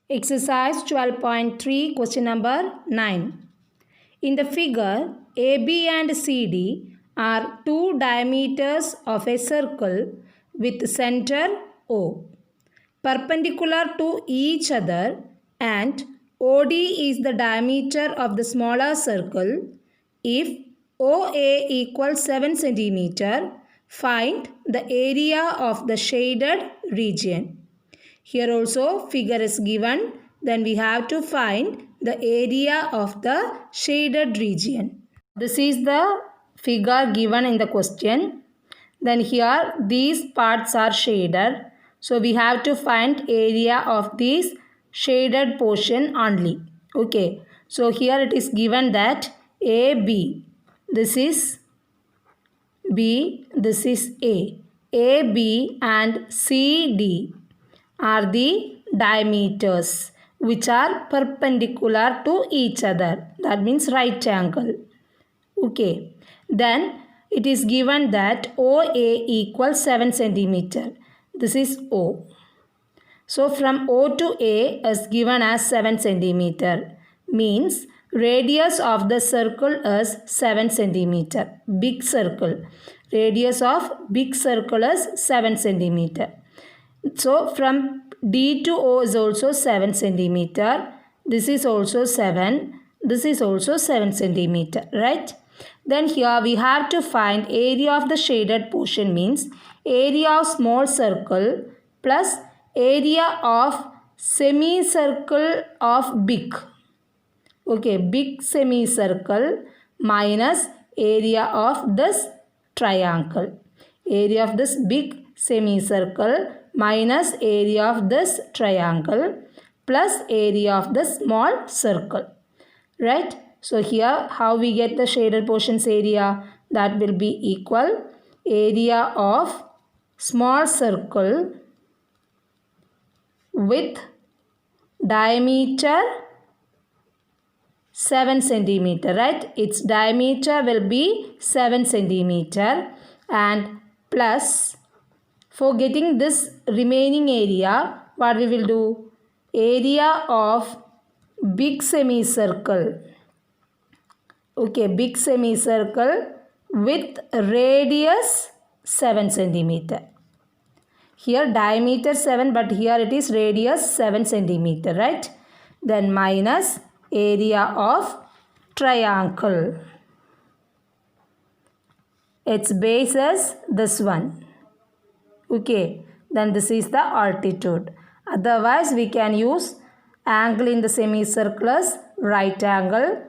Exercise 12.3, question number 9. In the figure, AB and CD are two diameters of a circle with center O, perpendicular to each other, and OD is the diameter of the smaller circle. If OA equals 7 cm, find the area of the shaded region. Here also figure is given, then we have to find the area of the shaded region. This is the figure given in the question. Then here these parts are shaded. So we have to find area of this shaded portion only. Okay. So here it is given that AB, this is B, this is A. AB and CD are the diameters which are perpendicular to each other. That means right angle. Okay. Then it is given that OA equals 7 cm. This is O. So from O to A is given as 7 cm. Means radius of the circle is 7 cm. Big circle. Radius of big circle is 7 cm. So from D to O is also 7 cm. This is also 7. This is also 7 cm. Right? Then here we have to find area of the shaded portion, means area of small circle plus area of semicircle of big. Okay, big semicircle minus area of this triangle. Area of this big semicircle minus area of this triangle plus area of the small circle. Right? So here how we get the shaded portions area? That will be equal area of small circle with diameter 7 cm. Right? Its diameter will be 7 cm and plus, for getting this remaining area, what we will do? Area of big semicircle. Okay, big semicircle with radius 7 cm. Here diameter 7, but here it is radius 7 cm, right? Then minus area of triangle. Its base is this one. Okay, then this is the altitude. Otherwise, we can use angle in the semicircle as right angle.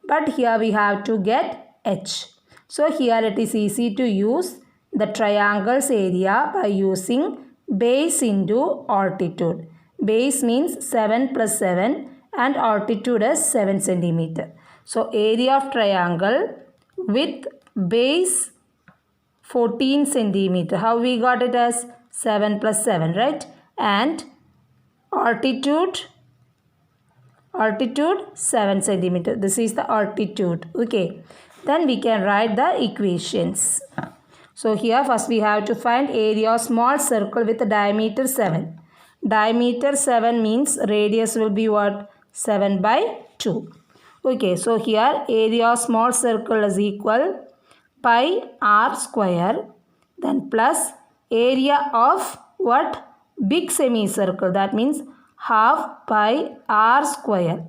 But here we have to get H. So here it is easy to use the triangle's area by using base into altitude. Base means 7 plus 7 and altitude is 7 cm. So area of triangle with base 14 cm. How we got it as 7 plus 7, right? And altitude 7 cm. This is the altitude. Okay. Then we can write the equations. So here first we have to find area of small circle with a diameter 7. Diameter 7 means radius will be what? 7 by 2. Okay. So here area of small circle is equal pi r square, then plus area of what? Big semicircle. That means half pi r square.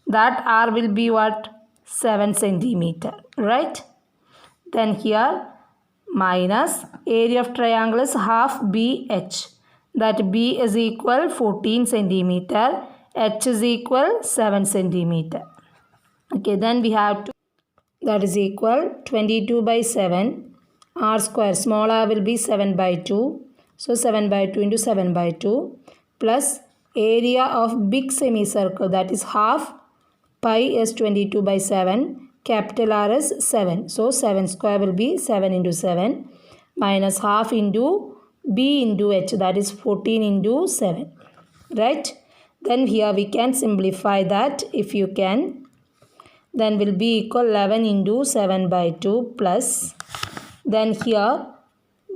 That r will be what? 7 cm. Right? Then here minus area of triangle is half BH. That B is equal 14 cm. H is equal 7 cm. Okay, then we have to, that is equal 22 by 7. R square, small r will be 7 by 2. So 7 by 2 into 7 by 2 plus area of big semicircle, that is half pi is 22 by 7. Capital R is 7. So 7 square will be 7 into 7 minus half into B into H, that is 14 into 7. Right? Then here we can simplify that if you can. Then will be equal 11 into 7 by 2 plus. Then here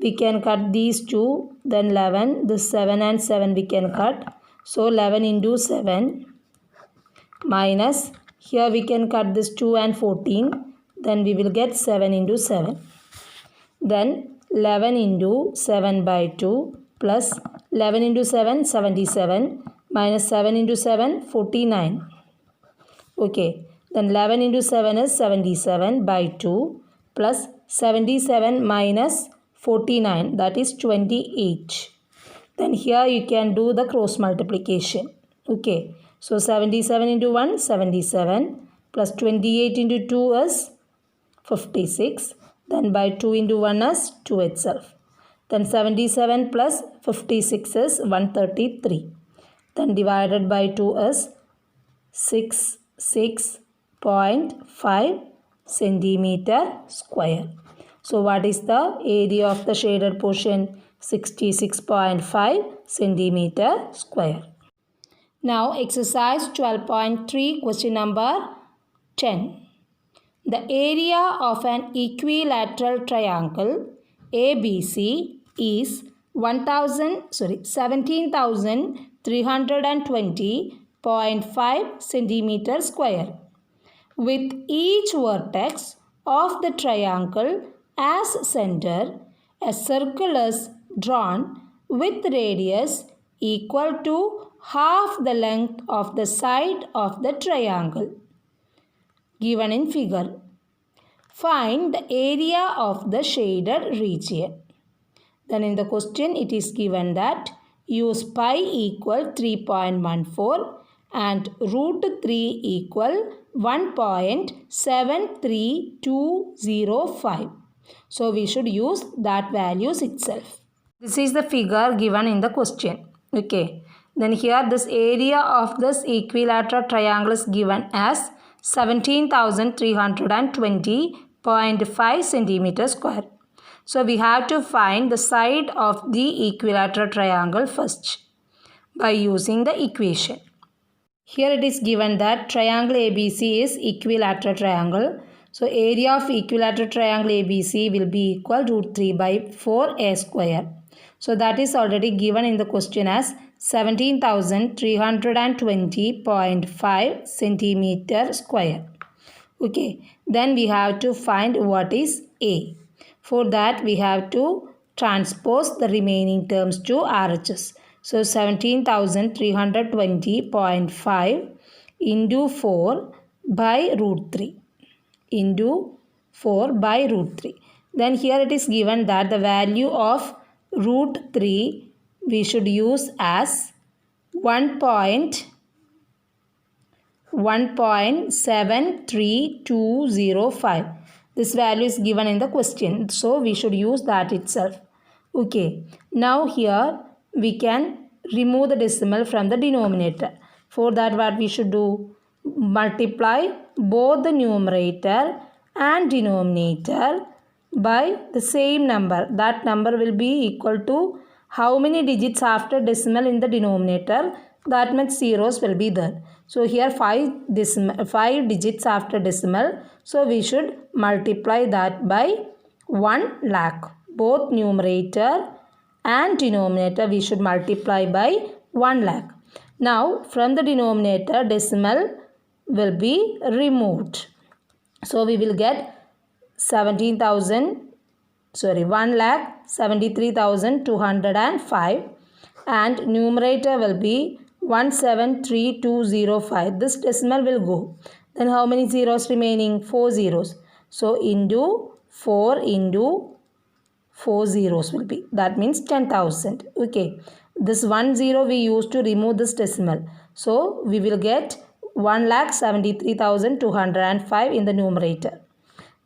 we can cut these two. Then 11. This 7 and 7 we can cut. So 11 into 7 minus, here we can cut this 2 and 14. Then we will get 7 into 7. Then 11 into 7 by 2 plus 11 into 7, 77 minus 7 into 7, 49. Okay, then 11 into 7 is 77 by 2 plus 77 minus 49, that is 28. Then here you can do the cross multiplication. Okay, so 77 into 1, 77 plus 28 into 2 is 56. Then by 2 into 1 is 2 itself. Then 77 plus 56 is 133. Then divided by 2 is 66.5 centimeter square. So what is the area of the shaded portion? 66.5 centimeter square. Now exercise 12.3, question number 10. The area of an equilateral triangle ABC is 17,320.5 centimeter square. With each vertex of the triangle as center, a circle is drawn with radius equal to half the length of the side of the triangle given in figure. Find the area of the shaded region. Then in the question it is given that use pi equal 3.14 and root 3 equal 1.73205. So we should use that values itself. This is the figure given in the question. Okay. Then here this area of this equilateral triangle is given as 17,320.5 centimeter square. So we have to find the side of the equilateral triangle first by using the equation. Here it is given that triangle ABC is equilateral triangle. So area of equilateral triangle ABC will be equal to root 3 by 4a square. So that is already given in the question as 17,320.5 centimeter square. Okay, then we have to find what is A. For that we have to transpose the remaining terms to RHS. So 17,320.5 into 4 by root 3 into 4 by root 3. Then here it is given that the value of root 3 we should use as 1.73205. This value is given in the question. So we should use that itself. Okay. Now here we can remove the decimal from the denominator. For that what we should do? Multiply both the numerator and denominator by the same number. That number will be equal to how many digits after decimal in the denominator? That much zeros will be there. So here 5 digits after decimal. So we should multiply that by 1 lakh. Both numerator and denominator we should multiply by 1 lakh. Now from the denominator decimal will be removed. So we will get 1,73,205 and numerator will be 173205. This decimal will go. Then how many zeros remaining? 4 zeros. So into 4 into 4 zeros will be. That means 10,000. Okay. This 1 0 we used to remove this decimal. So we will get 1,73,205 in the numerator.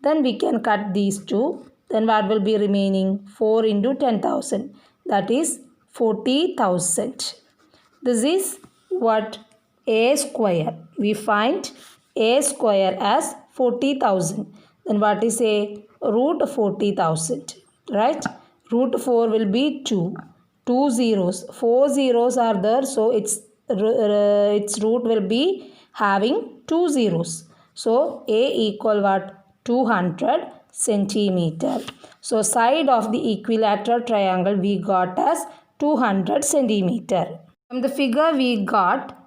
Then we can cut these two. Then what will be remaining? 4 into 10,000. That is 40,000. This is what? A square. We find A square as 40,000. Then what is A? Root 40,000. Right? Root 4 will be 2. 2 zeros. 4 zeros are there. So its root will be having 2 zeros. So A equal what? 200 centimeter. So side of the equilateral triangle we got as 200 centimeter. From the figure we got,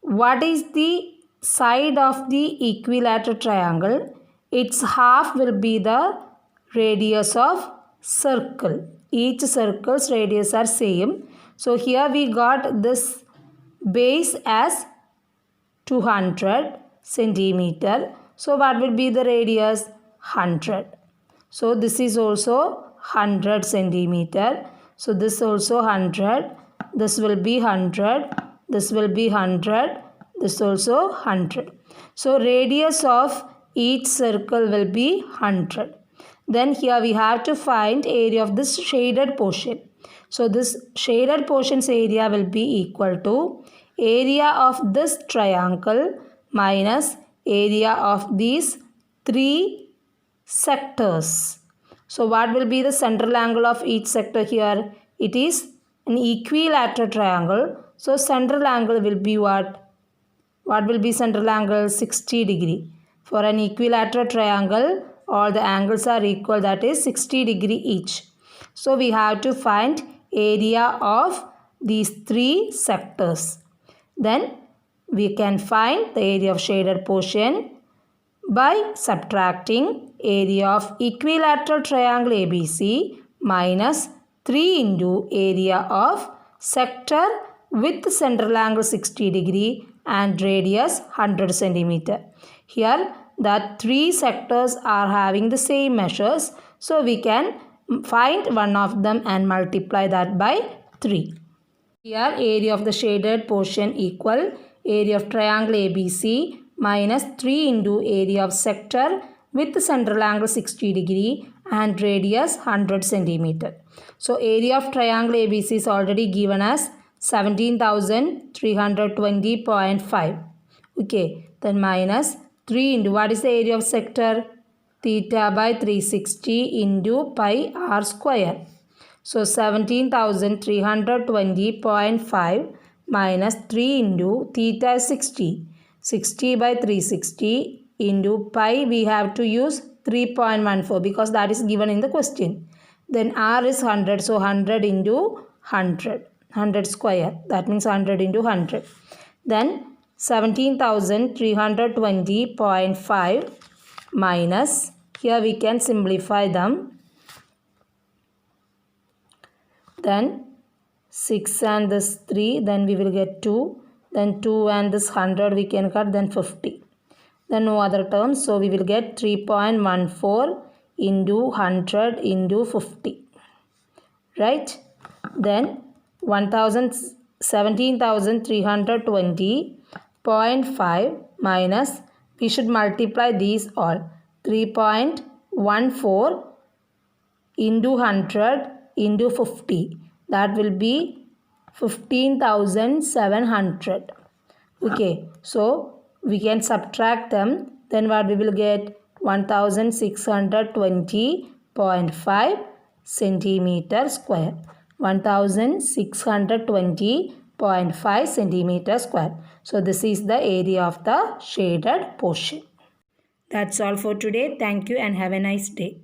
what is the side of the equilateral triangle? Its half will be the radius of circle. Each circle's radius are same. So here we got this base as 200 centimeter. So what will be the radius? 100. So this is also 100 centimeter. So this also 100. This will be 100. This will be 100. This also 100. So radius of each circle will be 100. Then here we have to find area of this shaded portion. So this shaded portion's area will be equal to area of this triangle minus area of these three sectors. So what will be the central angle of each sector here? It is an equilateral triangle. So central angle will be what? What will be central angle? 60 degree. For an equilateral triangle, all the angles are equal, that is 60 degree each. So we have to find area of these three sectors. Then we can find the area of shaded portion by subtracting area of equilateral triangle ABC minus 3 into area of sector with central angle 60 degree and radius 100 centimeter. Here the three sectors are having the same measures, so we can find one of them and multiply that by 3. Here area of the shaded portion equal area of triangle ABC minus 3 into area of sector with central angle 60 degree and radius 100 centimeter. So area of triangle ABC is already given as 17,320.5. Okay, then minus 3 into what is the area of sector? Theta by 360 into pi r square. So 17,320.5 minus 3 into theta is 60. 60 by 360 into pi we have to use 3.14 because that is given in the question. Then r is 100, so 100 into 100. 100 square, that means 100 into 100. Then 17,320.5 minus, here we can simplify them. Then 6 and this 3, then we will get 2. Then 2 and this 100 we can cut, then 50. Then no other terms, so we will get 3.14 into 100 into 50. Right? Then 17,320.5 minus, we should multiply these all. 3.14 into 100 into 50. That will be 15,700. Okay, so we can subtract them. Then what we will get? 1,620.5 centimeter square. 1,620.5 centimeter square. So this is the area of the shaded portion. That's all for today. Thank you and have a nice day.